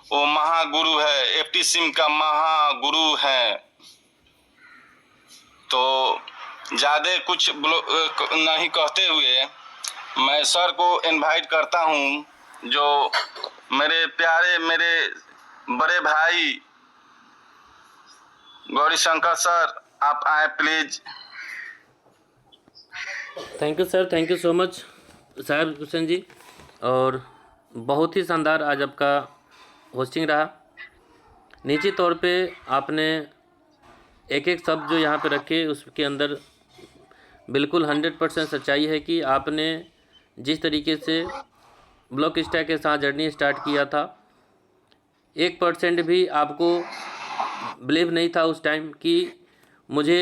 वो महागुरु है, FT SIM का महागुरु है। तो ज़्यादा कुछ नहीं कहते हुए मैं सर को इनवाइट करता हूँ, जो मेरे प्यारे मेरे बड़े भाई गौरी शंकर सर, आप आए please. Thank you sir, thank you so much Sahib Hussain ji. और बहुत ही शानदार आज आपका होस्टिंग रहा। निश्चित तौर पे आपने एक एक शब्द जो यहाँ पे रखे उसके अंदर बिल्कुल 100% सच्चाई है कि आपने जिस तरीके से ब्लॉक स्टैक के साथ जर्नी स्टार्ट किया था, 1% भी आपको बिलीव नहीं था उस टाइम कि मुझे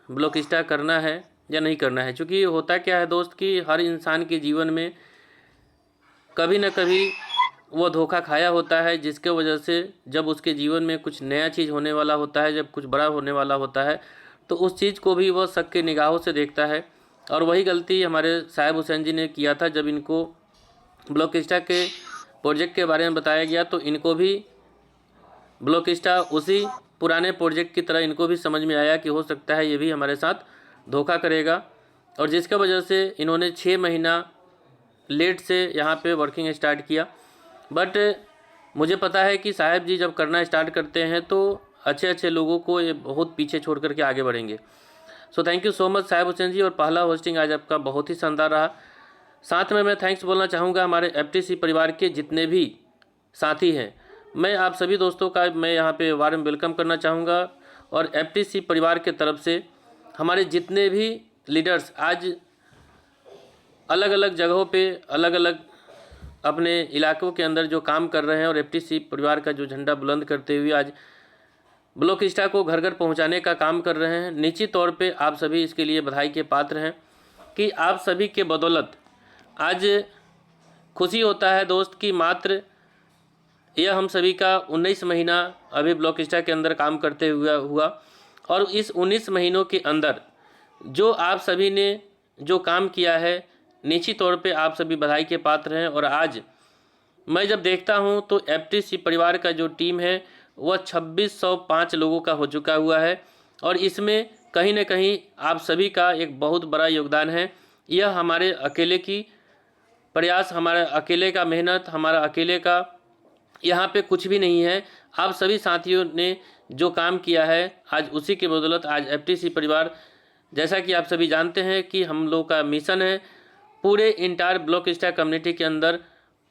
ब्लॉक स्टैक करना है या नहीं करना है। क्योंकि होता क्या है दोस्त कि हर इंसान के जीवन में कभी न कभी वो धोखा खाया होता है, जिसके वजह से जब उसके जीवन में कुछ नया चीज़ होने वाला होता है, जब कुछ बड़ा होने वाला होता है, तो उस चीज़ को भी वह शक की निगाहों से देखता है। और वही गलती हमारे साहिब हुसैन जी ने किया था। जब इनको ब्लॉक स्टैक के प्रोजेक्ट के बारे में बताया गया तो इनको भी ब्लॉक स्टैक उसी पुराने प्रोजेक्ट की तरह इनको भी समझ में आया कि हो सकता है ये भी हमारे साथ धोखा करेगा। और जिसका वजह से इन्होंने 6 महीना लेट से यहाँ पे वर्किंग स्टार्ट किया। बट मुझे पता है कि साहब जी जब करना स्टार्ट करते हैं तो अच्छे अच्छे लोगों को ये बहुत पीछे छोड़ करके आगे बढ़ेंगे। So thank you so much Sahib Hussain ji. और पहला होस्टिंग आज आपका बहुत ही शानदार रहा। साथ में मैं थैंक्स बोलना चाहूँगा हमारे एफटीसी परिवार के जितने भी साथी हैं। मैं आप सभी दोस्तों का मैं यहाँ पे वार्म वेलकम करना चाहूँगा। और एफटीसी परिवार के तरफ से हमारे जितने भी लीडर्स आज अलग अलग जगहों पे अलग अलग अपने इलाकों के अंदर जो काम कर रहे हैं और एफटीसी परिवार का जो झंडा बुलंद करते हुए आज ब्लॉक स्टैक को घर घर पहुंचाने का काम कर रहे हैं, निश्चित तौर पे आप सभी इसके लिए बधाई के पात्र हैं कि आप सभी के बदौलत आज खुशी होता है दोस्त कि मात्र यह हम सभी का 19 महीना अभी ब्लॉक स्टैक के अंदर काम करते हुआ और इस 19 महीनों के अंदर जो आप सभी ने जो काम किया है, निश्चित तौर पे आप सभी बधाई के पात्र हैं। और आज मैं जब देखता हूं तो एफटीसी परिवार का जो टीम है वह 2605 लोगों का हो चुका हुआ है। और इसमें कहीं ना कहीं आप सभी का एक बहुत बड़ा योगदान है। यह हमारे अकेले की प्रयास, हमारा अकेले का मेहनत, हमारा अकेले का यहाँ पे कुछ भी नहीं है। आप सभी साथियों ने जो काम किया है आज उसी के बदौलत आज एफटीसी परिवार, जैसा कि आप सभी जानते हैं कि हम लोग का मिशन है पूरे इंटायर ब्लॉक स्टैक कम्युनिटी के अंदर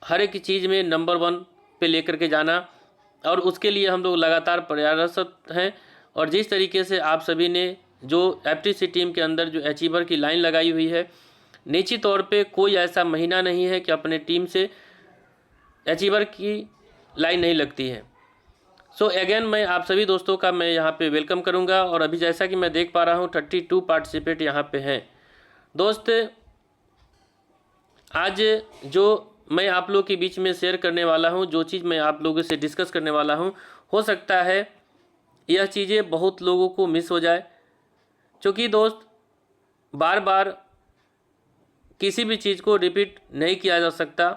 हर एक चीज़ में नंबर 1 पे लेकर के जाना। और उसके लिए हम लोग लगातार प्रयासरत हैं। और जिस तरीके से आप सभी ने जो एफटीसी टीम के अंदर जो अचीवर की लाइन लगाई हुई है, निश्चित तौर पे कोई ऐसा महीना नहीं है कि अपने टीम से अचीवर की लाइन नहीं लगती है। सो अगेन मैं आप सभी दोस्तों का मैं यहाँ पे वेलकम करूँगा। और अभी जैसा कि मैं देख पा रहा हूँ 32 पार्टिसिपेट यहाँ पे हैं। दोस्त आज जो मैं आप लोग के बीच में शेयर करने वाला हूँ, जो चीज़ मैं आप लोगों से डिस्कस करने वाला हूँ, हो सकता है यह चीज़ें बहुत लोगों को मिस हो जाए। क्योंकि दोस्त बार बार किसी भी चीज़ को रिपीट नहीं किया जा सकता।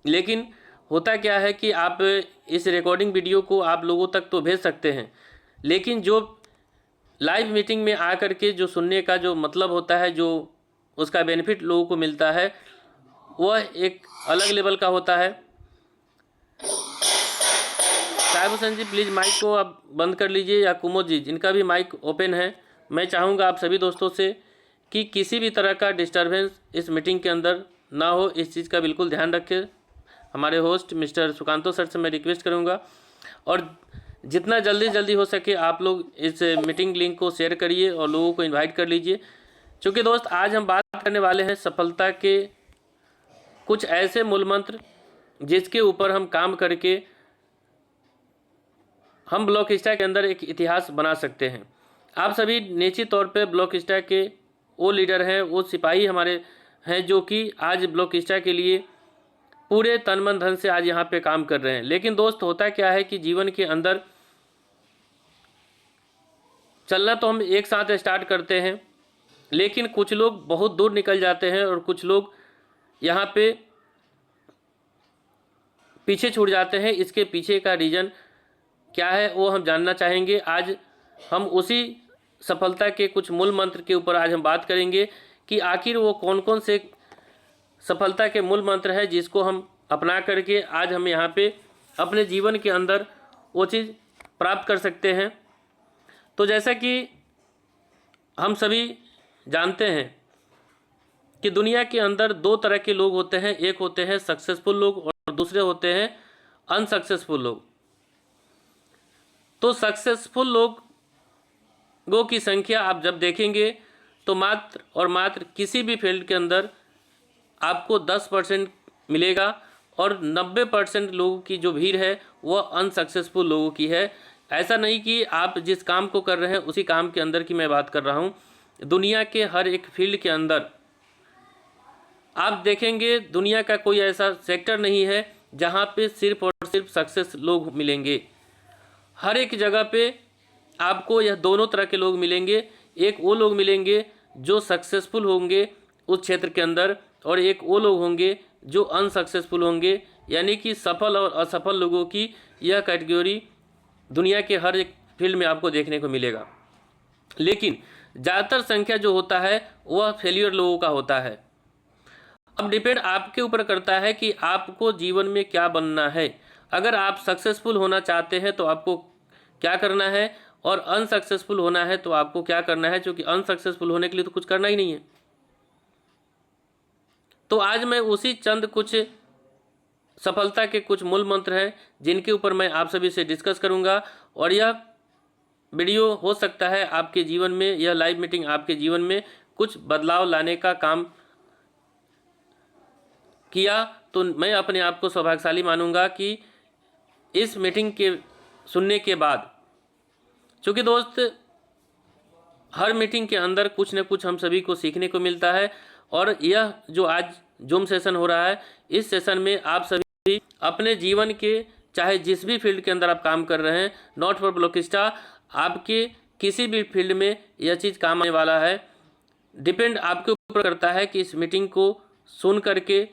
लेकिन होता क्या है कि आप इस रिकॉर्डिंग वीडियो को आप लोगों तक तो भेज सकते हैं, लेकिन जो लाइव मीटिंग में आकर के जो सुनने का जो मतलब होता है, जो उसका बेनिफिट लोगों को मिलता है, वह एक अलग लेवल का होता है। साहिब हुसैन जी प्लीज़ माइक को आप बंद कर लीजिए, या कुमोद जी जिनका भी माइक ओपन है। मैं चाहूँगा आप सभी दोस्तों से कि किसी भी तरह का डिस्टरबेंस इस मीटिंग के अंदर ना हो, इस चीज़ का बिल्कुल ध्यान रखें। हमारे होस्ट मिस्टर सुकांतो सर से मैं रिक्वेस्ट करूँगा। और जितना जल्दी हो सके आप लोग इस मीटिंग लिंक को शेयर करिए और लोगों को इन्वाइट कर लीजिए। क्योंकि दोस्त आज हम बात करने वाले हैं सफलता के कुछ ऐसे मूल मंत्र जिसके ऊपर हम काम करके हम ब्लॉक स्टैक के अंदर एक इतिहास बना सकते हैं। आप सभी निश्चित तौर पे ब्लॉक स्टैक के वो लीडर हैं, वो सिपाही हमारे हैं जो कि आज ब्लॉक स्टैक के लिए पूरे तन मन धन से आज यहाँ पे काम कर रहे हैं। लेकिन दोस्त होता क्या है कि जीवन के अंदर चलना तो हम एक साथ स्टार्ट करते हैं, लेकिन कुछ लोग बहुत दूर निकल जाते हैं और कुछ लोग यहाँ पे पीछे छूट जाते हैं। इसके पीछे का रीज़न क्या है वो हम जानना चाहेंगे। आज हम उसी सफलता के कुछ मूल मंत्र के ऊपर आज हम बात करेंगे कि आखिर वो कौन कौन से सफलता के मूल मंत्र है जिसको हम अपना करके आज हम यहाँ पे अपने जीवन के अंदर वो चीज़ प्राप्त कर सकते हैं। तो जैसा कि हम सभी जानते हैं कि दुनिया के अंदर दो तरह के लोग होते हैं, एक होते हैं सक्सेसफुल लोग और दूसरे होते हैं अनसक्सेसफुल लोग। तो सक्सेसफुल लोगों की संख्या आप जब देखेंगे तो मात्र और मात्र किसी भी फील्ड के अंदर आपको 10% मिलेगा और 90% लोगों की जो भीड़ है वह अनसक्सेसफुल लोगों की है। ऐसा नहीं कि आप जिस काम को कर रहे हैं उसी काम के अंदर की मैं बात कर रहा हूँ। दुनिया के हर एक फील्ड के अंदर आप देखेंगे दुनिया का कोई ऐसा सेक्टर नहीं है जहाँ पे सिर्फ और सिर्फ सक्सेस लोग मिलेंगे। हर एक जगह पे आपको यह दोनों तरह के लोग मिलेंगे। एक वो लोग मिलेंगे जो सक्सेसफुल होंगे उस क्षेत्र के अंदर और एक वो लोग होंगे जो अनसक्सेसफुल होंगे, यानी कि सफल और असफल लोगों की यह कैटेगरी दुनिया के हर एक फील्ड में आपको देखने को मिलेगा। लेकिन ज़्यादातर संख्या जो होता है वह फेलियर लोगों का होता है। अब डिपेंड आपके ऊपर करता है कि आपको जीवन में क्या बनना है। अगर आप सक्सेसफुल होना चाहते हैं तो आपको क्या करना है और अनसक्सेसफुल होना है तो आपको क्या करना है, क्योंकि अनसक्सेसफुल होने के लिए तो कुछ करना ही नहीं है। तो आज मैं उसी चंद कुछ सफलता के कुछ मूल मंत्र हैं जिनके ऊपर मैं आप सभी से डिस्कस करूंगा और यह वीडियो हो सकता है आपके जीवन में, यह लाइव मीटिंग आपके जीवन में कुछ बदलाव लाने का काम किया तो मैं अपने आप को सौभाग्यशाली मानूंगा कि इस मीटिंग के सुनने के बाद। क्योंकि दोस्त हर मीटिंग के अंदर कुछ न कुछ हम सभी को सीखने को मिलता है और यह जो आज जूम सेशन हो रहा है इस सेशन में आप सभी अपने जीवन के चाहे जिस भी फील्ड के अंदर आप काम कर रहे हैं, नॉट फॉर ब्लॉकिस्टा, आपके किसी भी फील्ड में यह चीज़ काम आने वाला है। डिपेंड आपके ऊपर करता है कि इस मीटिंग को सुन करके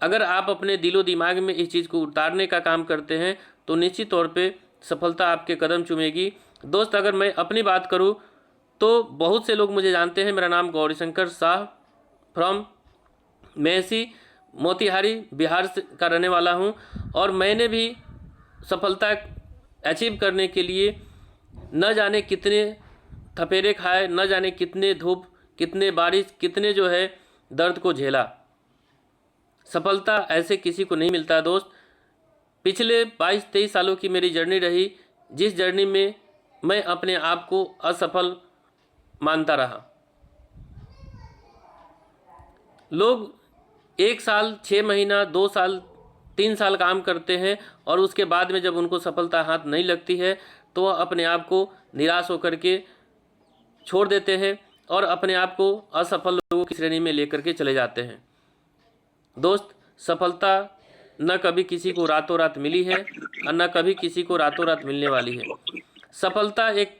अगर आप अपने दिलो दिमाग में इस चीज़ को उतारने का काम करते हैं तो निश्चित तौर पे सफलता आपके कदम चूमेगी। दोस्त अगर मैं अपनी बात करूं तो बहुत से लोग मुझे जानते हैं। मेरा नाम गौरीशंकर शाह फ्रॉम मेहसी मोतिहारी बिहार का रहने वाला हूं और मैंने भी सफलता अचीव करने के लिए न जाने कितने थपेरे खाए, न जाने कितने धूप, कितने बारिश, कितने जो है दर्द को झेला। सफलता ऐसे किसी को नहीं मिलता दोस्त। पिछले 22-23 सालों की मेरी जर्नी रही, जिस जर्नी में मैं अपने आप को असफल मानता रहा। लोग 1 साल 6 महीना 2 साल 3 साल काम करते हैं और उसके बाद में जब उनको सफलता हाथ नहीं लगती है तो वह अपने आप को निराश होकर के छोड़ देते हैं और अपने आप को असफल लोगों की श्रेणी में लेकर के चले जाते हैं। दोस्त सफलता न कभी किसी को रातों रात मिली है और न कभी किसी को रातों रात मिलने वाली है। सफलता एक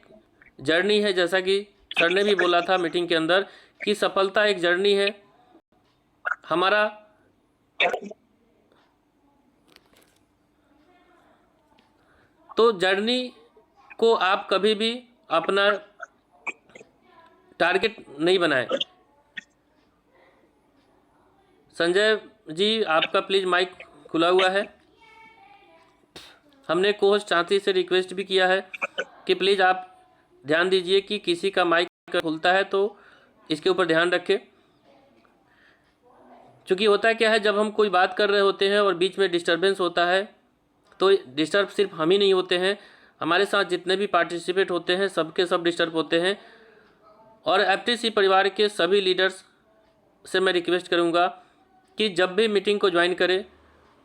जर्नी है, जैसा कि सर ने भी बोला था मीटिंग के अंदर कि सफलता एक जर्नी है। हमारा तो जर्नी को आप कभी भी अपना टारगेट नहीं बनाएं। संजय जी आपका प्लीज़ माइक खुला हुआ है। हमने कोच चांती से रिक्वेस्ट भी किया है कि प्लीज़ आप ध्यान दीजिए कि किसी का माइक खुलता है तो इसके ऊपर ध्यान रखें। क्योंकि होता क्या है, जब हम कोई बात कर रहे होते हैं और बीच में डिस्टरबेंस होता है तो डिस्टर्ब सिर्फ हम ही नहीं होते हैं, हमारे साथ जितने भी पार्टिसिपेट होते हैं सबके सब डिस्टर्ब होते हैं। और एफटीसी परिवार के सभी लीडर्स से मैं रिक्वेस्ट करूंगा कि जब भी मीटिंग को ज्वाइन करें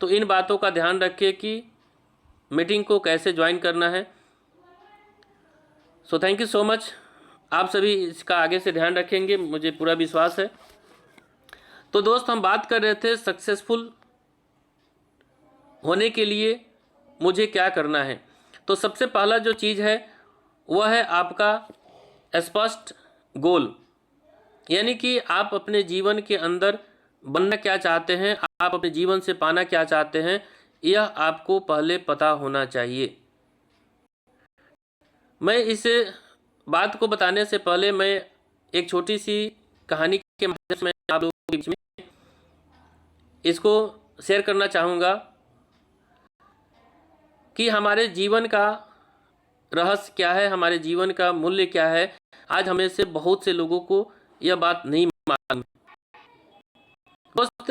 तो इन बातों का ध्यान रखें कि मीटिंग को कैसे ज्वाइन करना है। सो थैंक यू सो मच। आप सभी इसका आगे से ध्यान रखेंगे, मुझे पूरा विश्वास है। तो दोस्त हम बात कर रहे थे सक्सेसफुल होने के लिए मुझे क्या करना है। तो सबसे पहला जो चीज़ है वह है आपका स्पष्ट गोल, यानी कि आप अपने जीवन के अंदर बनना क्या चाहते हैं, आप अपने जीवन से पाना क्या चाहते हैं, यह आपको पहले पता होना चाहिए। मैं इस बात को बताने से पहले मैं एक छोटी सी कहानी के माध्यम से मैं आप लोगों के बीच में इसको शेयर करना चाहूँगा कि हमारे जीवन का रहस्य क्या है, हमारे जीवन का मूल्य क्या है। आज हमें से बहुत से लोगों को यह बात नहीं मालूम। दोस्त,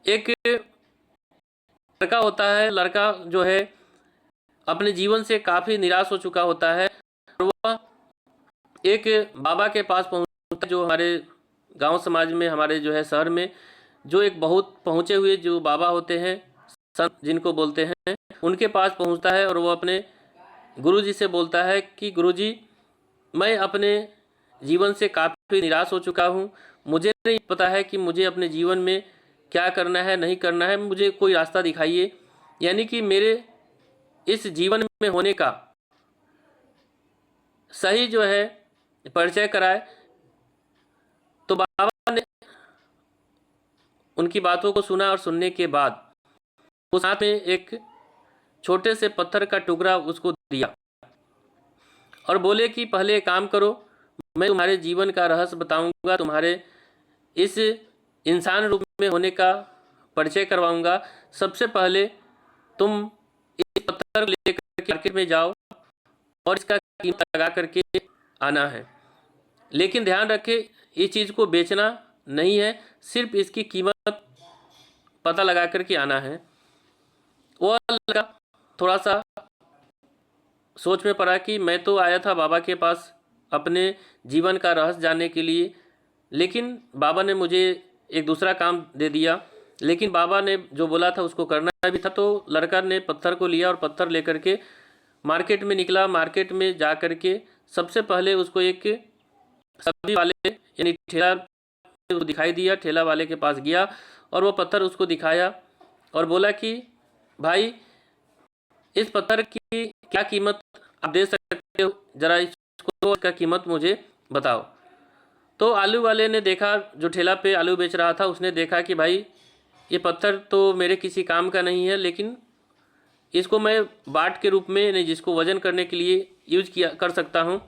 एक लड़का होता है, लड़का जो है अपने जीवन से काफ़ी निराश हो चुका होता है और वह एक बाबा के पास पहुंचता है, जो हमारे गांव समाज में, हमारे जो है शहर में जो एक बहुत पहुंचे हुए जो बाबा होते हैं, संत जिनको बोलते हैं, उनके पास पहुंचता है और वो अपने गुरुजी से बोलता है कि गुरुजी, मैं अपने जीवन से काफ़ी निराश हो चुका हूँ। मुझे नहीं पता है कि मुझे अपने जीवन में क्या करना है, नहीं करना है। मुझे कोई रास्ता दिखाइए, यानी कि मेरे इस जीवन में होने का सही जो है परिचय कराए। तो बाबा ने उनकी बातों को सुना और सुनने के बाद उस हाथ में एक छोटे से पत्थर का टुकड़ा उसको दिया और बोले कि पहले एक काम करो, मैं तुम्हारे जीवन का रहस्य बताऊंगा, तुम्हारे इस इंसान रूप में होने का परिचय करवाऊंगा। सबसे पहले तुम इस पत्थर को लेकर के मार्केट में जाओ और इसका कीमत लगा करके आना है। लेकिन ध्यान रखें, इस चीज़ को बेचना नहीं है, सिर्फ इसकी कीमत पता लगा करके आना है। वो लड़का थोड़ा सा सोच में पड़ा कि मैं तो आया था बाबा के पास अपने जीवन का रहस्य जानने के लिए, लेकिन बाबा ने मुझे एक दूसरा काम दे दिया। लेकिन बाबा ने जो बोला था उसको करना भी था। तो लड़का ने पत्थर को लिया और पत्थर लेकर के मार्केट में निकला। मार्केट में जा कर के सबसे पहले उसको एक सब्जी वाले यानी ठेला दिखाई दिया। ठेला वाले के पास गया और वो पत्थर उसको दिखाया और बोला कि भाई, इस पत्थर की क्या कीमत आप दे सकते हो, ज़रा इसका कीमत मुझे बताओ। तो आलू वाले ने देखा, जो ठेला पे आलू बेच रहा था, उसने देखा कि भाई ये पत्थर तो मेरे किसी काम का नहीं है, लेकिन इसको मैं बाट के रूप में यानी जिसको वजन करने के लिए यूज कर सकता हूँ।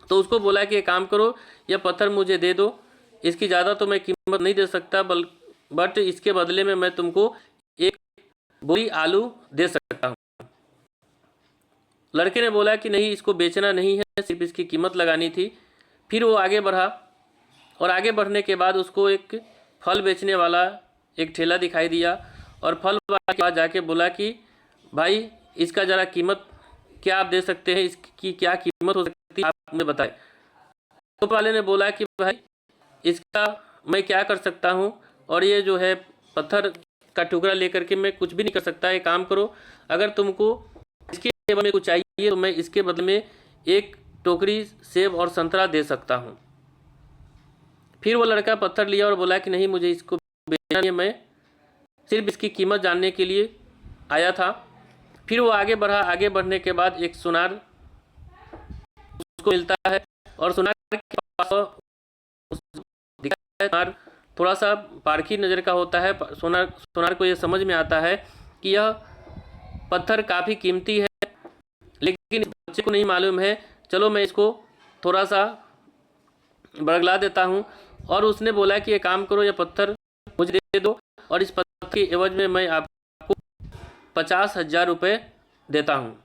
तो उसको बोला कि एक काम करो, यह पत्थर मुझे दे दो, इसकी ज़्यादा तो मैं कीमत नहीं दे सकता, बट इसके बदले में मैं तुमको एक बोरी आलू दे सकता हूँ। लड़के ने बोला कि नहीं, इसको बेचना नहीं है, सिर्फ इसकी कीमत लगानी थी। फिर वो आगे बढ़ा और आगे बढ़ने के बाद उसको एक फल बेचने वाला एक ठेला दिखाई दिया और फल वाले के पास जाके बोला कि भाई, इसका ज़रा कीमत क्या आप दे सकते हैं, इसकी क्या कीमत हो सकती है, आप मुझे बताएं। तो वाले ने बोला कि भाई, इसका मैं क्या कर सकता हूँ, और ये जो है पत्थर का टुकड़ा लेकर के मैं कुछ भी नहीं कर सकता। एक काम करो, अगर तुमको इसके बदले में कुछ चाहिए तो मैं इसके बदले में एक टोकरी सेब और संतरा दे सकता हूँ। फिर वो लड़का पत्थर लिया और बोला कि नहीं, मुझे इसको बेचना नहीं, मैं सिर्फ इसकी कीमत जानने के लिए आया था। फिर वो आगे बढ़ा। आगे बढ़ने के बाद एक सुनार उसको मिलता है और सुनार के पास दिखता है। सुनार थोड़ा सा पारखी नज़र का होता है। सुनार को ये समझ में आता है कि यह पत्थर काफ़ी कीमती है, लेकिन इस बच्चे को नहीं मालूम है। चलो मैं इसको थोड़ा सा बरगला देता हूँ। और उसने बोला कि ये काम करो, यह पत्थर मुझे दे दो और इस पत्थर के एवज में मैं आपको 50,000 रुपये देता हूँ।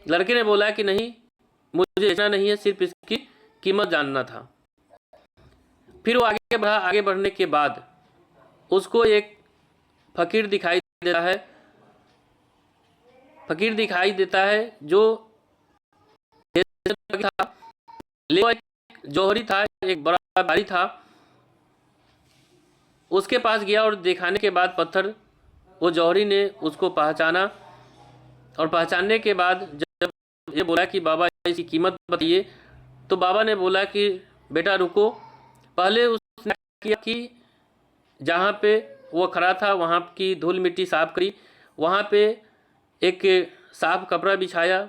लड़के ने बोला कि नहीं, मुझे बेचना नहीं है, सिर्फ इसकी कीमत जानना था। फिर वो आगे बढ़ा। आगे बढ़ने के बाद उसको एक फकीर दिखाई देता है। फकीर दिखाई देता है जो था, लेकिन एक जौहरी था, एक बड़ा भारी था। उसके पास गया और दिखाने के बाद पत्थर, वो जौहरी ने उसको पहचाना और पहचानने के बाद जब ये बोला कि बाबा इसकी कीमत बताइए, तो बाबा ने बोला कि बेटा रुको। पहले उसने किया कि जहाँ पे वो खड़ा था वहाँ की धूल मिट्टी साफ करी, वहाँ पे एक साफ कपड़ा बिछाया।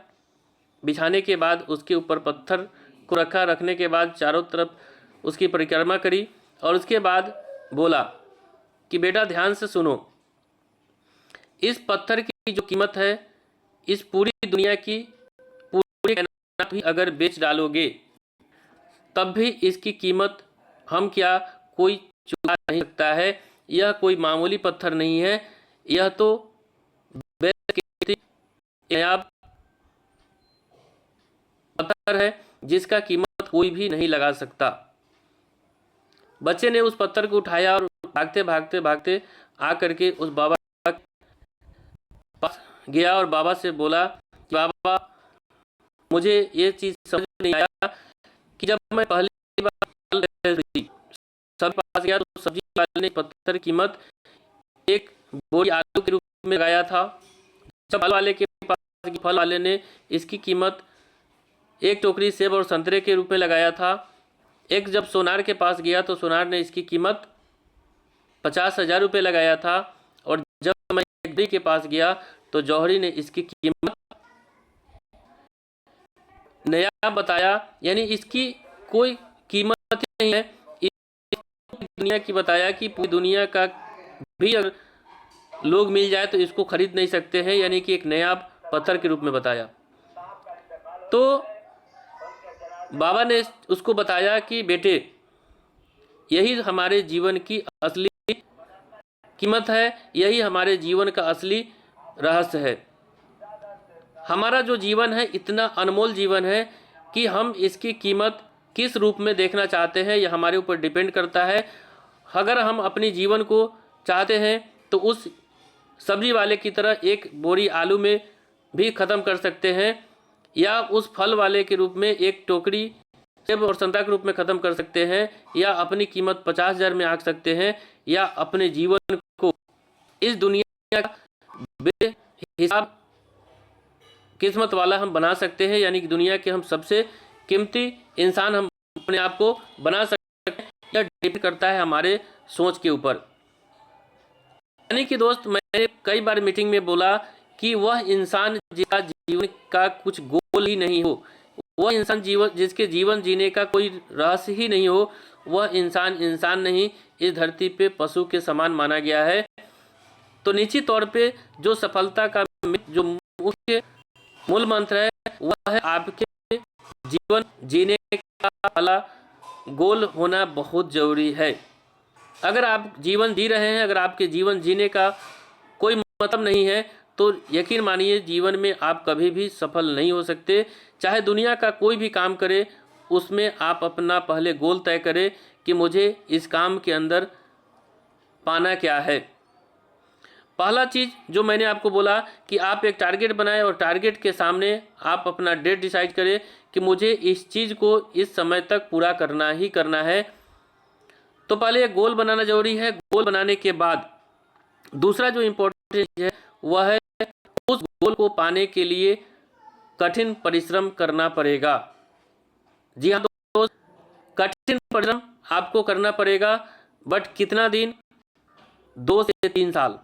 बिछाने के बाद उसके ऊपर पत्थर को रखा। रखने के बाद चारों तरफ उसकी परिक्रमा करी और उसके बाद बोला कि बेटा ध्यान से सुनो, इस पत्थर की जो कीमत है, इस पूरी दुनिया की, पूरी कायनात भी अगर बेच डालोगे तब भी इसकी कीमत हम क्या कोई चुका नहीं सकता है। यह कोई मामूली पत्थर नहीं है, यह तो बेशकीमती नायाब पत्थर है जिसका कीमत कोई भी नहीं लगा सकता। बच्चे ने उस पत्थर को उठाया और भागते भागते भागते आकर के उस बाबा के पास गया और बाबा से बोला कि बाबा, मुझे ये चीज़ समझ नहीं आया कि जब मैं पहली बार सब पास गया तो सब्जी वाले ने पत्थर की कीमत एक बोरी आलू के रूप में लगाया था। जब फल वाले के पास, फल वाले ने इसकी कीमत एक टोकरी सेब और संतरे के रूप में लगाया था। एक जब सोनार के पास गया तो सोनार ने इसकी कीमत 50,000 रुपये लगाया था। और जब मैं जौहरी के पास गया तो जौहरी ने इसकी कीमत नया बताया, यानी इसकी कोई कीमत ही नहीं है। दुनिया की बताया कि पूरी दुनिया का भी अगर लोग मिल जाए तो इसको खरीद नहीं सकते हैं, यानी कि एक नया पत्थर के रूप में बताया। तो बाबा ने उसको बताया कि बेटे, यही हमारे जीवन की असली कीमत है, यही हमारे जीवन का असली रहस्य है। हमारा जो जीवन है इतना अनमोल जीवन है कि हम इसकी कीमत किस रूप में देखना चाहते हैं यह हमारे ऊपर डिपेंड करता है। अगर हम अपनी जीवन को चाहते हैं तो उस सब्जी वाले की तरह एक बोरी आलू में भी ख़त्म कर सकते हैं, या उस फल वाले के रूप में एक टोकरी सेब और संतरा के रूप में ख़त्म कर सकते हैं, या अपनी कीमत 50,000 में आंक सकते हैं, या अपने जीवन को इस दुनिया का बेहिसाब किस्मत वाला हम बना सकते हैं, यानी कि दुनिया के हम सबसे कीमती इंसान हम अपने आप को बना सकते हैं। यह डिपेंड करता है हमारे सोच के ऊपर। यानी कि दोस्त, मैंने कई बार मीटिंग में बोला कि वह इंसान जिसका जीवन का कुछ गोल ही नहीं हो, वह इंसान जिसके जीवन जीने का कोई रहस्य ही नहीं हो, वह इंसान नहीं, इस धरती पे पशु के समान माना गया है। तो निश्चित तौर पे जो सफलता का जो मुख्य मूल मंत्र है वह है आपके जीवन जीने का वाला गोल होना बहुत ज़रूरी है। अगर आप जीवन जी रहे हैं, अगर आपके जीवन जीने का कोई मतलब नहीं है तो यकीन मानिए जीवन में आप कभी भी सफल नहीं हो सकते। चाहे दुनिया का कोई भी काम करे, उसमें आप अपना पहले गोल तय करें कि मुझे इस काम के अंदर पाना क्या है। पहला चीज़ जो मैंने आपको बोला कि आप एक टारगेट बनाएं और टारगेट के सामने आप अपना डेट डिसाइड करें कि मुझे इस चीज़ को इस समय तक पूरा करना ही करना है। तो पहले एक गोल बनाना जरूरी है। गोल बनाने के बाद दूसरा जो इम्पोर्टेंट चीज़ है वह है उस गोल को पाने के लिए कठिन परिश्रम करना पड़ेगा। जी हाँ दोस्त, कठिन परिश्रम आपको करना पड़ेगा, बट कितना दिन? 2 से 3 साल।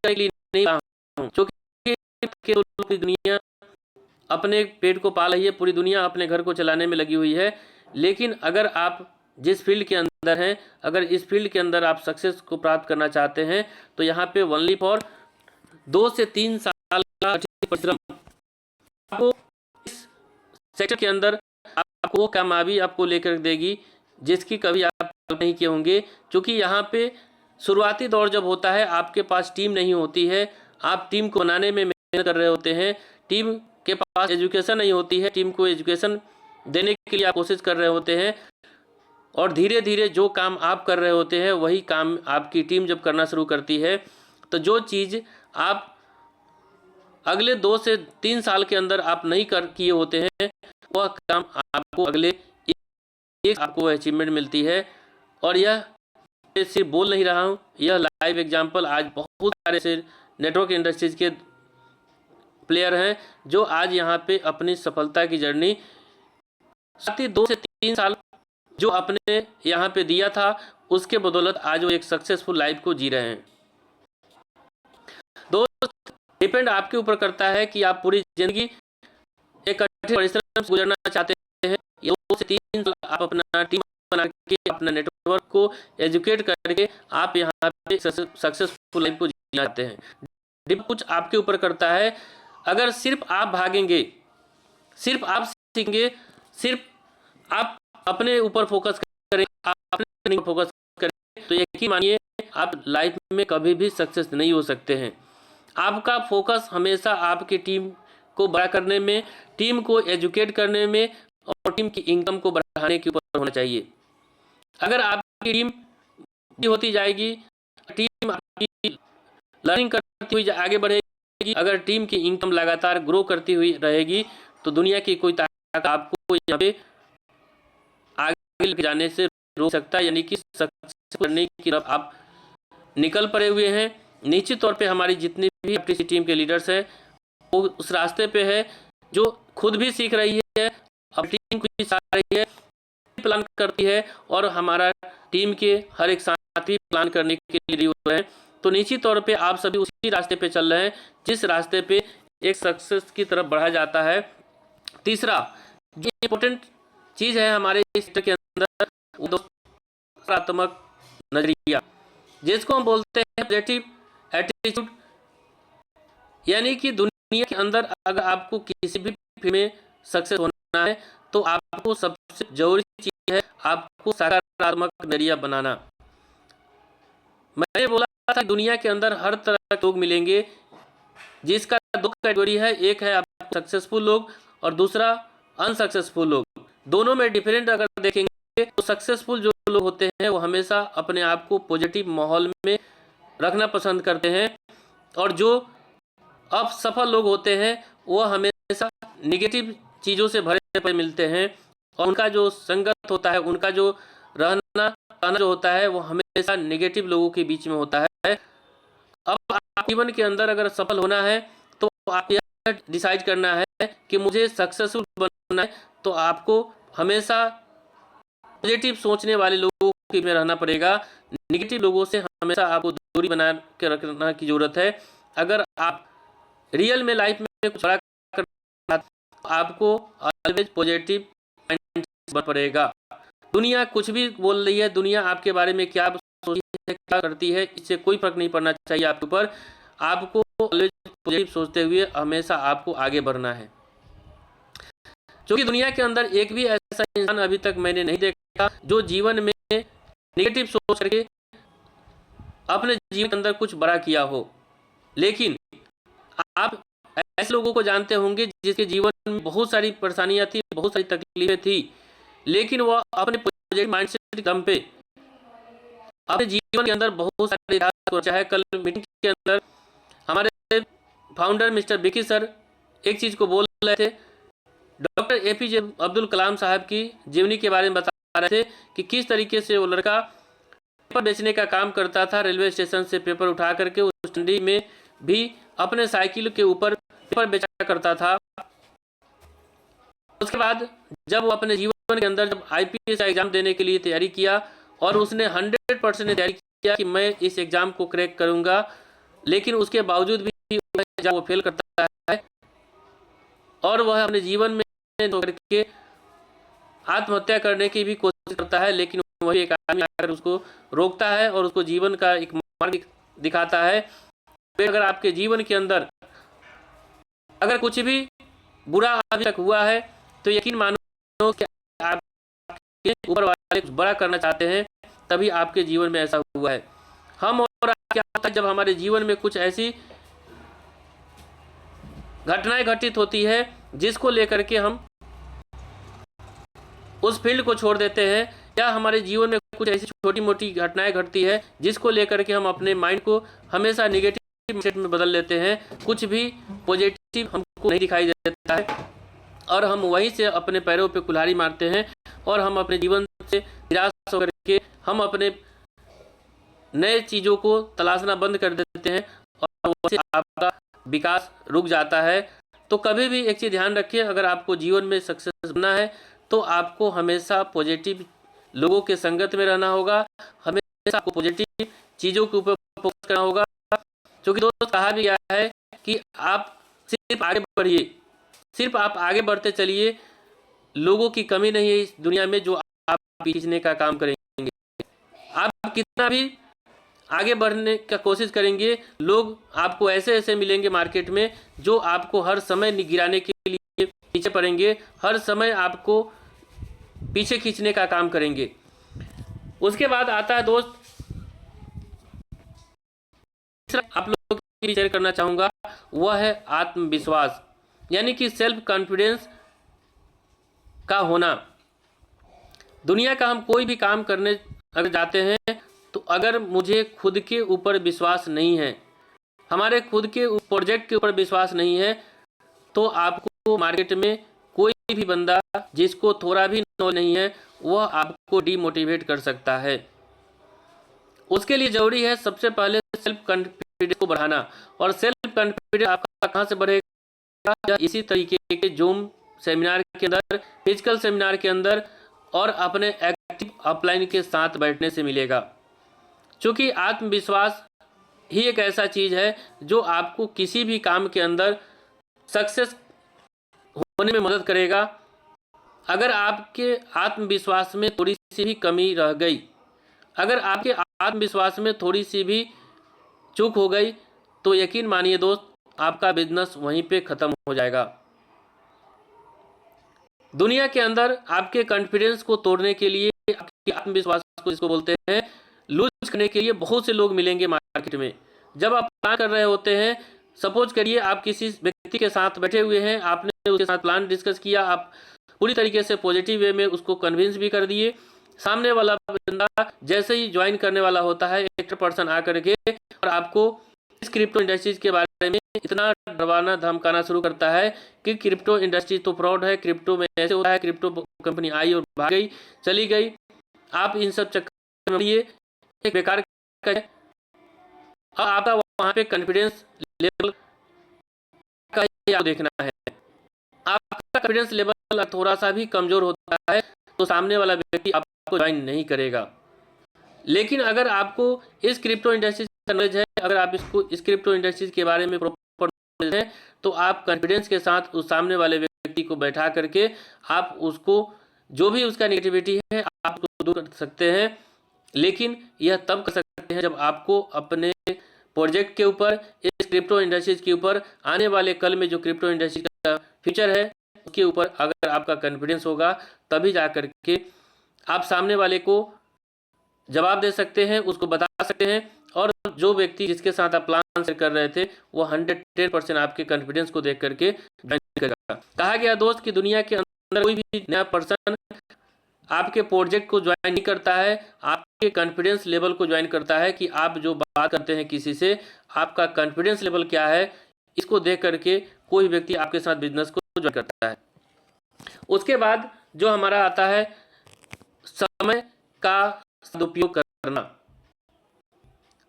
नहीं हूँ क्योंकि दुनिया अपने पेट को पाल रही है, पूरी दुनिया अपने घर को चलाने में लगी हुई है। लेकिन अगर आप जिस फील्ड के अंदर हैं, अगर इस फील्ड के अंदर आप सक्सेस को प्राप्त करना चाहते हैं तो यहाँ पे ओनली फॉर 2 से 3 साल का परिश्रम आपको इस सेक्टर के अंदर आपको वो कामयाबी आपको लेकर देगी जिसकी कभी आप नहीं किए होंगे। क्योंकि यहाँ पे शुरुआती दौर जब होता है, आपके पास टीम नहीं होती है, आप टीम को बनाने में मेहनत कर रहे होते हैं, टीम के पास एजुकेशन नहीं होती है, टीम को एजुकेशन देने के लिए आप कोशिश कर रहे होते हैं, और धीरे धीरे जो काम आप कर रहे होते हैं वही काम आपकी टीम जब करना शुरू करती है, तो जो चीज़ आप अगले 2 से 3 साल के अंदर आप नहीं किए होते हैं वह काम आपको अगले एक आपको अचीवमेंट मिलती है। और यह सिर्फ बोल नहीं रहा हूँ, यह लाइव एग्जांपल आज बहुत सारे से नेटवर्क इंडस्ट्रीज के प्लेयर हैं जो आज यहाँ पे अपनी सफलता की जर्नी साथ ही 2 से 3 साल जो अपने यहाँ पे दिया था उसके बदौलत आज वो एक सक्सेसफुल लाइफ को जी रहे हैं। दोस्त, डिपेंड आपके ऊपर करता है कि आप पूरी जिंदगी एक कठिन परिश्रम से गुजरना चाहते हैं, 2 से 3 साल आप अपना टीम बना के अपना नेटवर्क को एजुकेट करके आप यहाँ सक्सेसफुल लाइफ को जीना चाहते हैं। डिपेंड कुछ आपके ऊपर करता है। अगर सिर्फ आप भागेंगे, सिर्फ आप सीखेंगे, सिर्फ आप अपने ऊपर फोकस करें, आप अपने ट्रेनिंग पर फोकस करें, तो यकीन मानिए आप लाइफ में कभी भी सक्सेस नहीं हो सकते हैं। आपका फोकस हमेशा आपकी टीम को बड़ा करने में, टीम को एजुकेट करने में और टीम की इनकम को बढ़ाने के ऊपर होना चाहिए। अगर आपकी टीम होती जाएगी, टीम आपकी लर्निंग करती हुई आगे बढ़ेगी, अगर टीम की इनकम लगातार ग्रो करती हुई रहेगी, तो दुनिया की कोई ताकत आपको यहाँ पे आगे लेके जाने से रोक सकता है। यानी कि सक्सेस करने की तरफ आप निकल पड़े हुए हैं। निश्चित तौर पे हमारी जितनी भी अपनी टीम के लीडर्स हैं वो उस रास्ते पे है, जो खुद भी सीख रही है, अपनी टीम को भी सिखा रही है, प्लान करती है, और हमारा टीम के हर एक साथी प्लान करने के लिए रेडी हो रहे हैं। तो निश्चित तौर पे आप सभी उसी रास्ते पे चल रहे हैं जिस रास्ते पे एक सक्सेस की तरफ बढ़ा जाता है। तीसरा जो इम्पोर्टेंट चीज़ है हमारे इस के अंदर, वो सकारात्मक नजरिया, जिसको हम बोलते हैं पॉजिटिव एटीट्यूड। यानी कि दुनिया के अंदर अगर आपको किसी भी फील्ड में सक्सेस होना है तो आपको सबसे जरूरी चीज़ है आपको सकारात्मक नजरिया बनाना। मैंने बोला था दुनिया के अंदर हर तरह के लोग मिलेंगे, जिसका दो कैटेगरी है, एक है आप सक्सेसफुल लोग और दूसरा अनसक्सेसफुल लोग। दोनों में डिफरेंट अगर देखेंगे तो सक्सेसफुल जो लोग होते हैं वो हमेशा अपने आप को पॉजिटिव माहौल में रखना पसंद करते हैं, और जो असफल लोग होते हैं वो हमेशा निगेटिव चीज़ों से भरे पड़े मिलते हैं, और उनका जो संगत होता है, उनका जो रहना जो होता है वो हमेशा नेगेटिव लोगों के बीच में होता है। अब आप जीवन के अंदर अगर सफल होना है तो आप यह डिसाइड करना है कि मुझे सक्सेसफुल बनना है, तो आपको हमेशा पॉजिटिव सोचने वाले लोगों के में रहना पड़ेगा। नेगेटिव लोगों से हमेशा आपको दूरी बना के रखना की ज़रूरत है। अगर आप रियल में लाइफ में कुछ बड़ा करना तो आपको ऑलवेज पॉजिटिव माइंड बन पड़ेगा। दुनिया कुछ भी बोल रही है, दुनिया आपके बारे में क्या सोचती है, क्या करती है, इससे कोई फर्क नहीं पड़ना चाहिए आपके ऊपर। आपको ऑलवेज पॉजिटिव सोचते हुए हमेशा आपको आगे बढ़ना है, क्योंकि दुनिया के अंदर एक भी ऐसा इंसान अभी तक मैंने नहीं देखा जो जीवन में नेगेटिव सोच करके अपने जीवन के अंदर कुछ बड़ा किया हो। लेकिन आप ऐसे लोगों को जानते होंगे जिसके जीवन में बहुत सारी परेशानियां थी, बहुत सारी तकलीफें थी, लेकिन वह अपने पॉजिटिव माइंडसेट के दम पे अपने जीवन के अंदर बहुत सारे चाहे कल मीटिंग के अंदर हमारे फाउंडर मिस्टर विकी सर एक चीज़ को बोल रहे थे, डॉक्टर एपीजे अब्दुल कलाम साहब की जीवनी के बारे में बता रहे थे कि किस तरीके से वो लड़का पेपर बेचने का काम करता था, रेलवे स्टेशन से पेपर उठा करके उस ठंडी में भी अपने साइकिल के ऊपर पेपर बेचा करता था। उसके बाद जब वो अपने जीवन के अंदर जब आईपीएस एग्जाम देने के लिए तैयारी किया और उसने 100% तैयारी किया कि मैं इस एग्जाम को क्रैक करूंगा, लेकिन उसके बावजूद भी वो फेल करता है और वह अपने जीवन में करके आत्महत्या करने की भी कोशिश करता है। लेकिन वही एक आदमी आकर उसको रोकता है और उसको जीवन का एक मार्ग दिखाता है। अगर आपके जीवन के अंदर अगर कुछ भी बुरा अभी तक हुआ है तो यकीन मानो कि आपके ऊपर वाले कुछ बड़ा करना चाहते हैं, तभी आपके जीवन में ऐसा हुआ है। हम और क्या होता है जब हमारे जीवन में कुछ ऐसी घटनाएं घटित होती है जिसको लेकर के हम उस फील्ड को छोड़ देते हैं, या हमारे जीवन में कुछ ऐसी छोटी मोटी घटनाएं घटती है जिसको लेकर के हम अपने माइंड को हमेशा नेगेटिव माइंडसेट में बदल लेते हैं, कुछ भी पॉजिटिव हमको नहीं दिखाई देता है और हम वहीं से अपने पैरों पे कुल्हाड़ी मारते हैं और हम अपने जीवन से निराश होकर के हम अपने नए चीज़ों को तलाशना बंद कर देते हैं और वैसे आपका विकास रुक जाता है। तो कभी भी एक चीज़ ध्यान रखिए, अगर आपको जीवन में सक्सेस बनना है तो आपको हमेशा पॉजिटिव लोगों के संगत में रहना होगा, हमेशा आपको पॉजिटिव चीज़ों के ऊपर फोकस करना होगा। क्योंकि दोस्त कहा भी गया है कि आप सिर्फ आगे बढ़िए, सिर्फ आप आगे बढ़ते चलिए, लोगों की कमी नहीं है इस दुनिया में जो आप खींचने का काम करेंगे। आप कितना भी आगे बढ़ने का कोशिश करेंगे। लोग आपको ऐसे ऐसे मिलेंगे मार्केट में जो आपको हर समय गिराने के लिए पीछे पड़ेंगे, हर समय आपको पीछे खींचने का काम करेंगे। उसके बाद आता है दोस्त, आप लोगों की शेयर करना चाहूँगा, वह है आत्मविश्वास, यानी कि सेल्फ कॉन्फिडेंस का होना। दुनिया का हम कोई भी काम करने अगर जाते हैं तो अगर मुझे खुद के ऊपर विश्वास नहीं है, हमारे खुद के प्रोजेक्ट के ऊपर विश्वास नहीं है, तो आपको मार्केट में कोई भी बंदा जिसको थोड़ा भी नॉलेज नहीं है वह आपको डीमोटिवेट कर सकता है। उसके लिए ज़रूरी है सबसे पहले सेल्फ कॉन्फिडेंस को बढ़ाना। और सेल्फ कॉन्फिडेंस आपका कहाँ से बढ़ेगा? इसी तरीके के जूम सेमिनार के अंदर, फिजिकल सेमिनार के अंदर और अपने एक्टिव अपलाइन के साथ बैठने से मिलेगा। क्योंकि आत्मविश्वास ही एक ऐसा चीज़ है जो आपको किसी भी काम के अंदर सक्सेस होने में मदद करेगा। अगर आपके आत्मविश्वास में थोड़ी सी भी कमी रह गई, अगर आपके आत्मविश्वास में थोड़ी सी भी चूक हो गई, तो यकीन मानिए दोस्त, आपका बिजनेस वहीं पे ख़त्म हो जाएगा। दुनिया के अंदर आपके कॉन्फिडेंस को तोड़ने के लिए, आपके आत्मविश्वास को जिसको बोलते हैं लूज करने के लिए, बहुत से लोग मिलेंगे मार्केट में। जब आप प्लान कर रहे होते हैं, सपोज करिए आप किसी व्यक्ति के साथ बैठे हुए हैं, आपने उसके साथ प्लान डिस्कस किया, आप पूरी तरीके से पॉजिटिव वे में उसको कन्विंस भी कर दिए। सामने वाला बंदा जैसे ही ज्वाइन करने वाला होता है, एक पर्सन आकर के और आपको इस क्रिप्टो इंडस्ट्रीज के बारे में इतना डरवाना धमकाना शुरू करता है कि क्रिप्टो इंडस्ट्री तो फ्रॉड है, क्रिप्टो में ऐसे होता है, क्रिप्टो कंपनी आई और भाग गई, चली गई। आप इन सब चक्कर में ये एक बेकार का है। अब आपका वहाँ पे कॉन्फिडेंस लेवल का आपको देखना है। आपका कॉन्फिडेंस लेवल थोड़ा सा भी कमजोर होता है तो सामने वाला व्यक्ति आपको ज्वाइन नहीं करेगा। लेकिन अगर आपको इस क्रिप्टो इंडस्ट्रीज का नॉलेज है, अगर आप इस क्रिप्टो इंडस्ट्रीज के बारे में प्रॉपर नॉलेज है, तो आप कॉन्फिडेंस के साथ उस सामने वाले व्यक्ति को बैठा करके आप उसको जो भी उसका नेगेटिविटी है आप उसको दूर कर सकते हैं। लेकिन यह तब कर सकते हैं जब आपको अपने प्रोजेक्ट के ऊपर, इस क्रिप्टो इंडस्ट्रीज के ऊपर, आने वाले कल में जो क्रिप्टो इंडस्ट्री का फ्यूचर है उसके ऊपर अगर आपका कॉन्फिडेंस होगा, तभी जा करके आप सामने वाले को जवाब दे सकते हैं, उसको बता सकते हैं। और जो व्यक्ति जिसके साथ आप प्लान शेयर कर रहे थे वो 110% आपके कॉन्फिडेंस को देख करके ज्वाइन करेगा। कहा गया दोस्त कि दुनिया के अंदर कोई भी नया पर्सन आपके प्रोजेक्ट को ज्वाइन नहीं करता है, आपके कॉन्फिडेंस लेवल को ज्वाइन करता है कि आप जो बात करते हैं किसी से, आपका कॉन्फिडेंस लेवल क्या है, इसको देख करके कोई व्यक्ति आपके साथ बिजनेस को ज्वाइन करता है। उसके बाद जो हमारा आता है समय का सदुपयोग करना।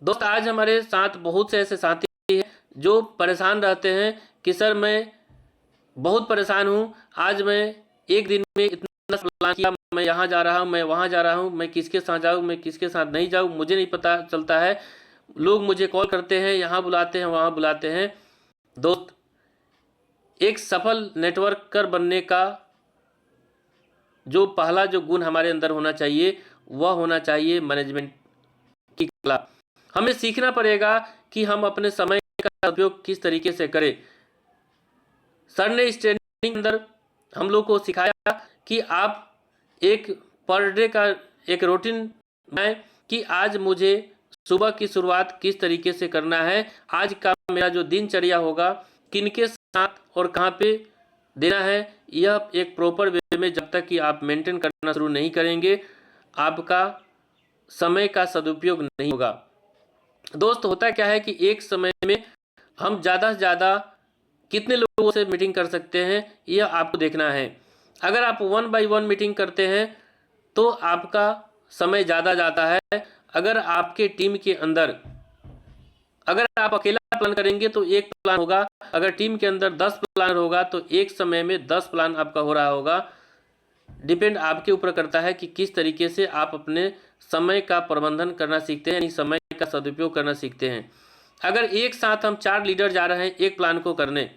दोस्त आज हमारे साथ बहुत से ऐसे साथी हैं जो परेशान रहते हैं कि सर मैं बहुत परेशान हूँ, आज मैं एक दिन में इतना प्लान किया, मैं यहाँ जा रहा हूँ, मैं वहाँ जा रहा हूँ, मैं किसके साथ जाऊँ, मैं किसके साथ नहीं जाऊँ, मुझे नहीं पता चलता है, लोग मुझे कॉल करते हैं, यहाँ बुलाते हैं, वहाँ बुलाते हैं। दोस्त, एक सफल नेटवर्कर बनने का जो पहला जो गुण हमारे अंदर होना चाहिए वह होना चाहिए मैनेजमेंट की कला। हमें सीखना पड़ेगा कि हम अपने समय का उपयोग किस तरीके से करें। सर ने इस ट्रेनिंग के अंदर हम लोग को सिखाया कि आप एक पर डे का एक रूटीन बनाएं कि आज मुझे सुबह की शुरुआत किस तरीके से करना है, आज का मेरा जो दिनचर्या होगा किनके साथ और कहाँ पे देना है। यह एक प्रॉपर वे में जब तक कि आप मेंटेन करना शुरू नहीं करेंगे, आपका समय का सदुपयोग नहीं होगा। दोस्त, होता क्या है कि एक समय में हम ज़्यादा से ज़्यादा कितने लोगों से मीटिंग कर सकते हैं यह आपको देखना है। अगर आप 1 by 1 मीटिंग करते हैं तो आपका समय ज़्यादा जाता है। अगर आपके टीम के अंदर, अगर आप अकेला प्लान करेंगे तो एक प्लान होगा, अगर टीम के अंदर 10 प्लानर होगा तो एक समय में 10 प्लान आपका हो रहा होगा। डिपेंड आपके ऊपर करता है कि किस तरीके से आप अपने समय का प्रबंधन करना सीखते हैं, यानी समय का सदुपयोग करना सीखते हैं। अगर एक साथ हम 4 लीडर जा रहे हैं एक प्लान को करने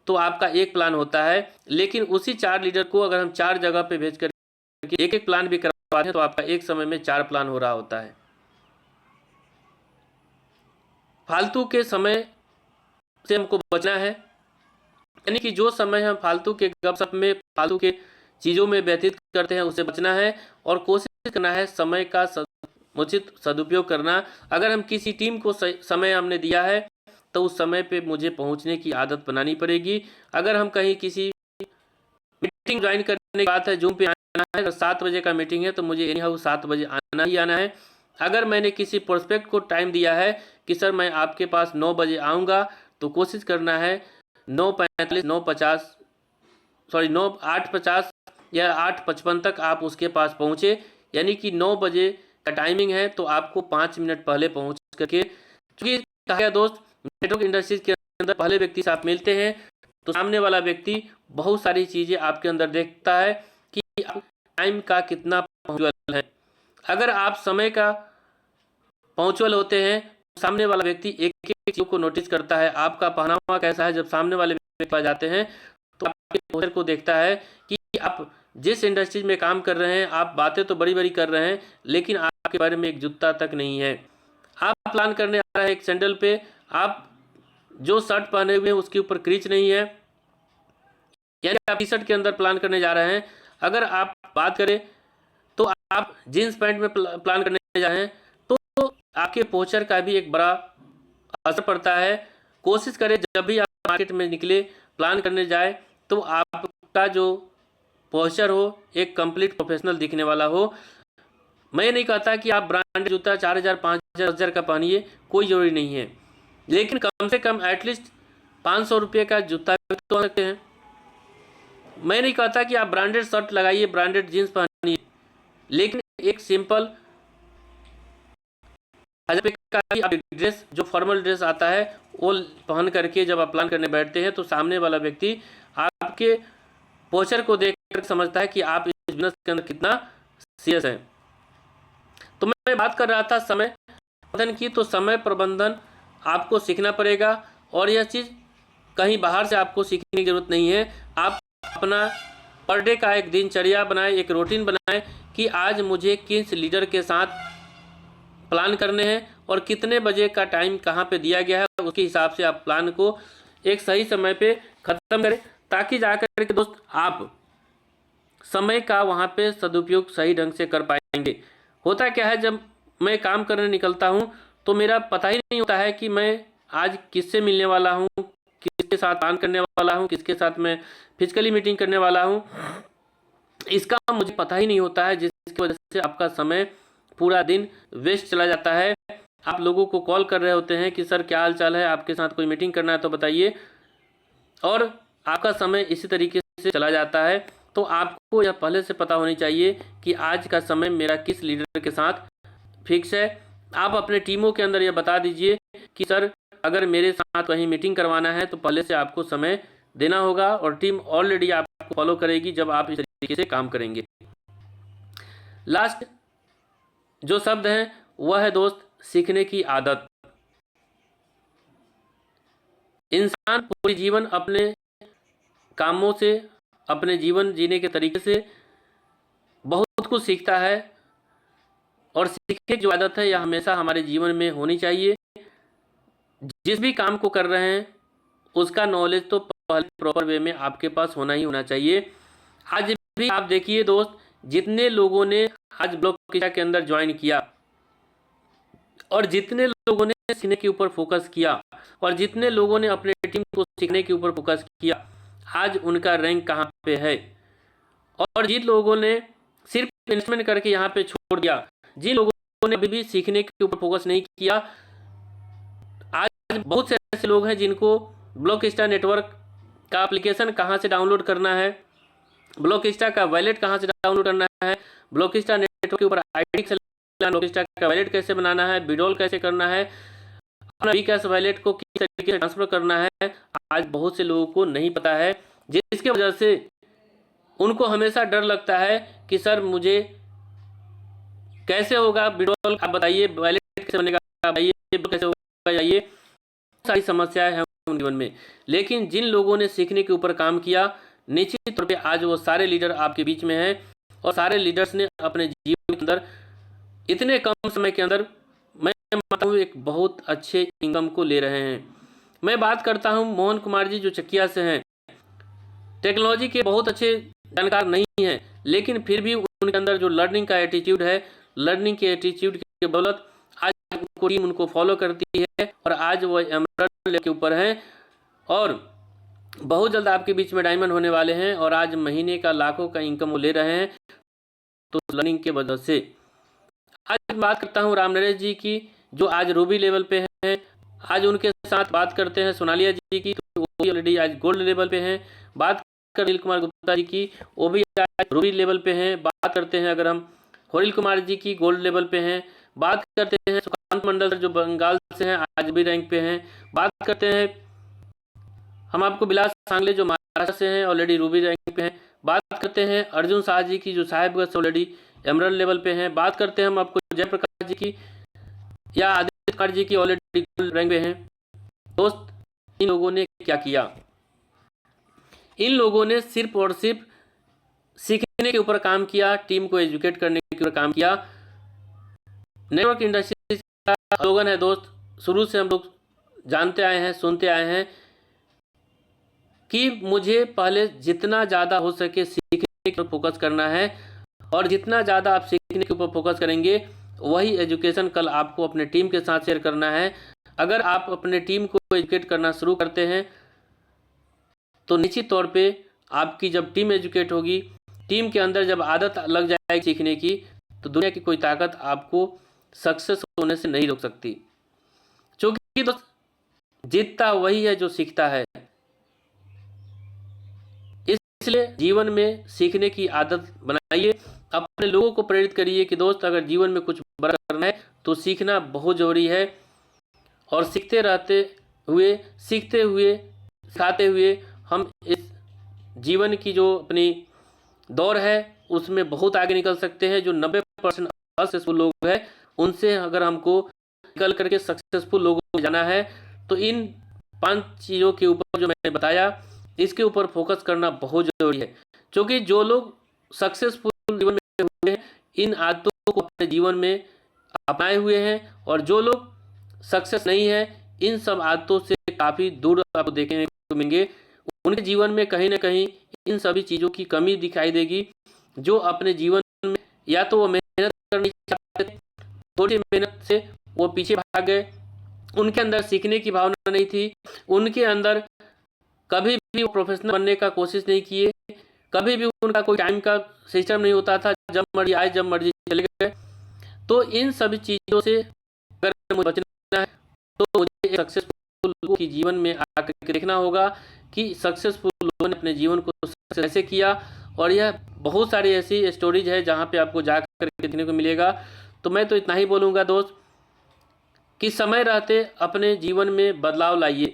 तो आपका एक प्लान होता है, लेकिन उसी 4 लीडर को अगर हम 4 जगह पे भेज कर एक एक प्लान भी करवाते हैं तो आपका एक समय में 4 प्लान हो रहा होता है। फालतू के समय से हमको बचना है, यानी कि जो समय हम फालतू के गपशप में, फालतू के चीज़ों में व्यतीत करते हैं उससे बचना है और कोशिश करना है समय का उचित सदुपयोग करना। अगर हम किसी टीम को समय हमने दिया है तो उस समय पे मुझे पहुंचने की आदत बनानी पड़ेगी। अगर हम कहीं किसी मीटिंग ज्वाइन करने की बात है, जूम पे आना है, अगर 7 बजे का मीटिंग है तो मुझे एनी हाउ 7 बजे आना ही आना है। अगर मैंने किसी प्रोस्पेक्ट को टाइम दिया है कि सर मैं आपके पास 9 बजे आऊँगा, तो कोशिश करना है 9:45, 9:50, सॉरी 8:50 या 8:55 तक आप उसके पास पहुँचे, यानी कि 9 बजे का टाइमिंग है तो आपको 5 मिनट पहले पहुँच करके, क्योंकि कहा गया दोस्त, नेटवर्क इंडस्ट्रीज के अंदर पहले व्यक्ति से आप मिलते हैं तो सामने वाला व्यक्ति बहुत सारी चीज़ें आपके अंदर देखता है कि आप टाइम का कितना पंक्चुअल है। अगर आप समय का पंक्चुअल होते हैं तो सामने वाला व्यक्ति एक एक चीज़ को नोटिस करता है। आपका पहनावा कैसा है, जब सामने वाले व्यक्ति के पास जाते हैं तो आपके पोस्चर को देखता है कि आप जिस इंडस्ट्रीज में काम कर रहे हैं, आप बातें तो बड़ी बड़ी कर रहे हैं लेकिन आपके बारे में एक जूता तक नहीं है। आप प्लान करने आ रहे हैं एक सैंडल पे, आप जो शर्ट पहने हुए हैं उसके ऊपर क्रीच नहीं है, यानी आप टी शर्ट के अंदर प्लान करने जा रहे हैं। अगर आप बात करें तो आप जीन्स पैंट में प्लान करने जा रहे हैं तो आपके पोस्चर का भी एक बड़ा असर पड़ता है। कोशिश करें जब भी आप मार्केट में निकले, प्लान करने जाए तो आपका जो पोस्चर हो एक कंप्लीट प्रोफेशनल दिखने वाला हो। मैं नहीं कहता कि आप ब्रांड जूता 4000, 5000, 10,000 का पहनिए, कोई ज़रूरी नहीं है, लेकिन कम से कम एटलीस्ट 500 रुपये का जूता भी तो आ सकते हैं। मैं नहीं कहता कि आप ब्रांडेड शर्ट लगाइए, ब्रांडेड जीन्स पहनिए, लेकिन एक सिंपल 1000 रुपये का भी आप ड्रेस, जो फॉर्मल ड्रेस आता है, वो पहन करके जब आप प्लान करने बैठते हैं तो सामने वाला व्यक्ति आपके पोस्चर को देख कर समझता है कि आप इस बिजनेस के अंदर कितना सीरियस है। तो मैं बात कर रहा था समय प्रबंधन की, तो समय प्रबंधन आपको सीखना पड़ेगा और यह चीज़ कहीं बाहर से आपको सीखने की ज़रूरत नहीं है। आप अपना पर डे का एक दिनचर्या बनाएं, एक रूटीन बनाएं कि आज मुझे किस लीडर के साथ प्लान करने हैं और कितने बजे का टाइम कहाँ पे दिया गया है, उसके हिसाब से आप प्लान को एक सही समय पे ख़त्म करें, ताकि जाकर के दोस्त आप समय का वहाँ पे सदुपयोग सही ढंग से कर पाएंगे। होता क्या है, जब मैं काम करने निकलता हूँ तो मेरा पता ही नहीं होता है कि मैं आज किससे मिलने वाला हूँ, किसके साथ प्लान करने वाला हूँ, किसके साथ मैं फिजिकली मीटिंग करने वाला हूँ, इसका मुझे पता ही नहीं होता है, जिसकी वजह से आपका समय पूरा दिन वेस्ट चला जाता है। आप लोगों को कॉल कर रहे होते हैं कि सर क्या हाल चाल है, आपके साथ कोई मीटिंग करना है तो बताइए, और आपका समय इसी तरीके से चला जाता है। तो आपको यह पहले से पता होनी चाहिए कि आज का समय मेरा किस लीडर के साथ फिक्स है। आप अपने टीमों के अंदर यह बता दीजिए कि सर अगर मेरे साथ कहीं मीटिंग करवाना है तो पहले से आपको समय देना होगा, और टीम ऑलरेडी आपको फॉलो करेगी जब आप इस तरीके से काम करेंगे। लास्ट जो शब्द है वह है दोस्त, सीखने की आदत। इंसान पूरी जीवन अपने कामों से, अपने जीवन जीने के तरीके से बहुत कुछ सीखता है, और सीखने की जो आदत है यह हमेशा हमारे जीवन में होनी चाहिए। जिस भी काम को कर रहे हैं उसका नॉलेज तो पहले प्रॉपर वे में आपके पास होना ही होना चाहिए। आज भी आप देखिए दोस्त, जितने लोगों ने आज ब्लॉक के अंदर ज्वाइन किया और जितने लोगों ने सीखने के ऊपर फोकस किया और जितने लोगों ने अपने टीम को सीखने के ऊपर फोकस किया, आज उनका रैंक कहाँ पे है। और जिन लोगों ने सिर्फ इन्वेस्टमेंट करके यहाँ पे छोड़ दिया, जिन लोगों ने अभी भी सीखने के ऊपर फोकस नहीं किया, आज बहुत से ऐसे लोग हैं जिनको ब्लॉकस्टार नेटवर्क का एप्लीकेशन कहाँ से डाउनलोड करना है, ब्लॉकस्टार का वैलेट कहाँ से डाउनलोड करना है, ब्लॉकस्टार नेटवर्क के ऊपर आईडी ब्लॉकस्टार का वैलेट कैसे बनाना है, विड्रॉल कैसे करना है, अपना कैश वैलेट को किस तरीके से ट्रांसफर करना है, आज बहुत से लोगों को नहीं पता है, जिसके वजह से उनको हमेशा डर लगता है कि सर मुझे कैसे होगा विड्रॉल, आप बताइए, वैलेट कैसे बनेगा बताइए, कैसे होगा जाइए, सारी समस्याएं हैं उनके जीवन में। लेकिन जिन लोगों ने सीखने के ऊपर काम किया, निश्चित तौर पे आज वो सारे लीडर आपके बीच में हैं, और सारे लीडर्स ने अपने जीवन के अंदर इतने कम समय के अंदर, मैं मानता हूँ एक बहुत अच्छे इनकम को ले रहे हैं। मैं बात करता हूँ मोहन कुमार जी जो चकिया से हैं। टेक्नोलॉजी के बहुत अच्छे जानकार नहीं हैं, लेकिन फिर भी उनके अंदर जो लर्निंग का एटीट्यूड है, लर्निंग के एटीट्यूड की बदौलत आज उनको टीम उनको फॉलो करती है और आज वो एमरल्ड के ऊपर हैं और बहुत जल्द आपके बीच में डायमंड होने वाले हैं और आज महीने का लाखों का इनकम वो ले रहे हैं तो लर्निंग के वजह से। आज मैं बात करता हूँ राम नरेश जी की जो आज रूबी लेवल पे हैं। आज उनके साथ बात करते हैं सोनालिया जी की, तो वो भी ऑलरेडी आज गोल्ड लेवल पे हैं। बात कर नील कुमार गुप्ता जी की, वो भी आज रूबी लेवल पे हैं। बात करते हैं अगर हम होरिल कुमार जी की, गोल्ड लेवल पे हैं। बात करते हैं सुकांत मंडल जो बंगाल से हैं, आज भी रैंक पे हैं। बात करते हैं हम आपको बिलास सांगले जो महाराष्ट्र से हैं, ऑलरेडी रूबी रैंक पे हैं। बात करते हैं अर्जुन शाह जी की जो साहिबगंज से ऑलरेडी एमरल्ड लेवल पे हैं। बात करते हैं हम आपको जयप्रकाश जी की या आदित्य कुमार जी की, ऑलरेडी गोल्ड रैंक पे हैं। दोस्त, इन लोगों ने क्या किया? इन लोगों ने सिर्फ और सिर्फ सीखने के ऊपर काम किया, टीम को एजुकेट करने के ऊपर काम किया। नेटवर्क इंडस्ट्री का स्लोगन है दोस्त, शुरू से हम लोग जानते आए हैं, सुनते आए हैं कि मुझे पहले जितना ज़्यादा हो सके सीखने के ऊपर फोकस करना है और जितना ज़्यादा आप सीखने के ऊपर फोकस करेंगे वही एजुकेशन कल आपको अपने टीम के साथ शेयर करना है। अगर आप अपने टीम को एजुकेट करना शुरू करते हैं तो निश्चित तौर पे आपकी जब टीम एजुकेट होगी, टीम के अंदर जब आदत लग जाएगी सीखने की, तो दुनिया की कोई ताकत आपको सक्सेस होने से नहीं रोक सकती। क्योंकि दोस्त जीतता वही है जो सीखता है। इसलिए जीवन में सीखने की आदत बनाइए, अपने लोगों को प्रेरित करिए कि दोस्त अगर जीवन में कुछ बड़ा करना है तो सीखना बहुत ज़रूरी है और सीखते रहते हुए, सीखते हुए, सिखाते हुए हम इस जीवन की जो अपनी दौर है उसमें बहुत आगे निकल सकते हैं। जो 90% असक्सेसफुल लोग हैं उनसे अगर हमको निकल करके सक्सेसफुल लोगों को जाना है तो इन 5 चीज़ों के ऊपर जो मैंने बताया इसके ऊपर फोकस करना बहुत ज़रूरी है। क्योंकि जो लोग सक्सेसफुल जीवन में हुए हैं इन आदतों को अपने जीवन में अपनाए हुए हैं और जो लोग सक्सेस नहीं है इन सब आदतों से काफ़ी दूर आपको देखने को मिलेंगे। उनके जीवन में कहीं ना कहीं इन सभी चीज़ों की कमी दिखाई देगी। जो अपने जीवन में या तो वो मेहनत करनी चाहते थे, थोड़ी मेहनत से वो पीछे भाग गए, उनके अंदर सीखने की भावना नहीं थी, उनके अंदर कभी भी वो प्रोफेशनल बनने का कोशिश नहीं किए, कभी भी उनका कोई टाइम का सिस्टम नहीं होता था, जब मर्जी आए जब मर्जी चले गए। तो इन सभी चीज़ों से अगर मुझे बचना है तो मुझे सक्सेसफुल लोगों की जीवन में आकर के देखना होगा कि सक्सेसफुल लोगों ने अपने जीवन को कैसे किया। और यह बहुत सारी ऐसी स्टोरीज है जहाँ पे आपको जा कर के देखने को मिलेगा। तो मैं तो इतना ही बोलूँगा दोस्त कि समय रहते अपने जीवन में बदलाव लाइए,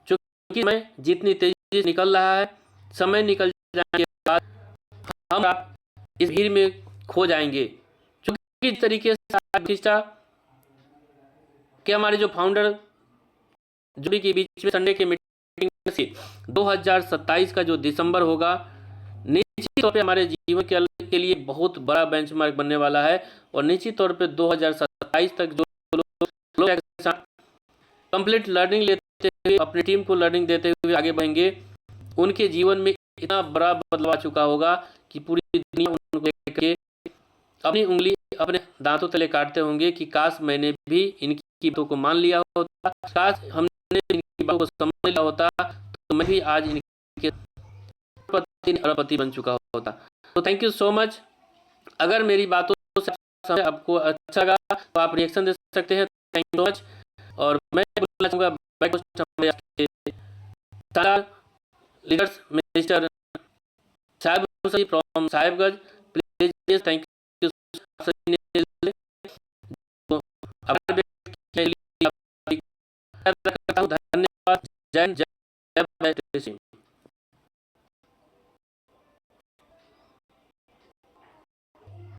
क्योंकि समय जितनी तेजी से निकल रहा है, समय निकल जाने के बाद हम आप इस भीड़ में खो जाएंगे। क्योंकि इस तरीके से प्रतिष्ठा कि हमारे जो फाउंडर जुड़ी के बीच में संडे के मीटिंग से 2027 का जो दिसंबर होगा निश्चित तौर पे हमारे जीवन के लिए बहुत बड़ा बेंचमार्क बनने वाला है। और निश्चित तौर पे 2027 तक जो लोग कंप्लीट लर्निंग लेते हुए अपनी टीम को लर्निंग देते हुए आगे बढ़ेंगे, उनके जीवन में इतना बड़ा बदलाव आ चुका होगा कि पूरी दुनिया उनको देख के अपनी उंगली अपने दांतों तले काटते होंगे कि काश मैंने भी इनकी बातों को मान लिया होता, काश हमने इनकी बातों को समझ लिया होता तो मैं भी आज इनके अरबपति बन चुका होता। तो थैंक यू सो मच। अगर मेरी बातों से आपको अच्छा लगा तो आप रिएक्शन दे सकते हैं। Thank you so much. और मैं बोलना चाहूँगा leaders mister Sahib from Sahibganj, please thank you. धन्यवाद। जय जय।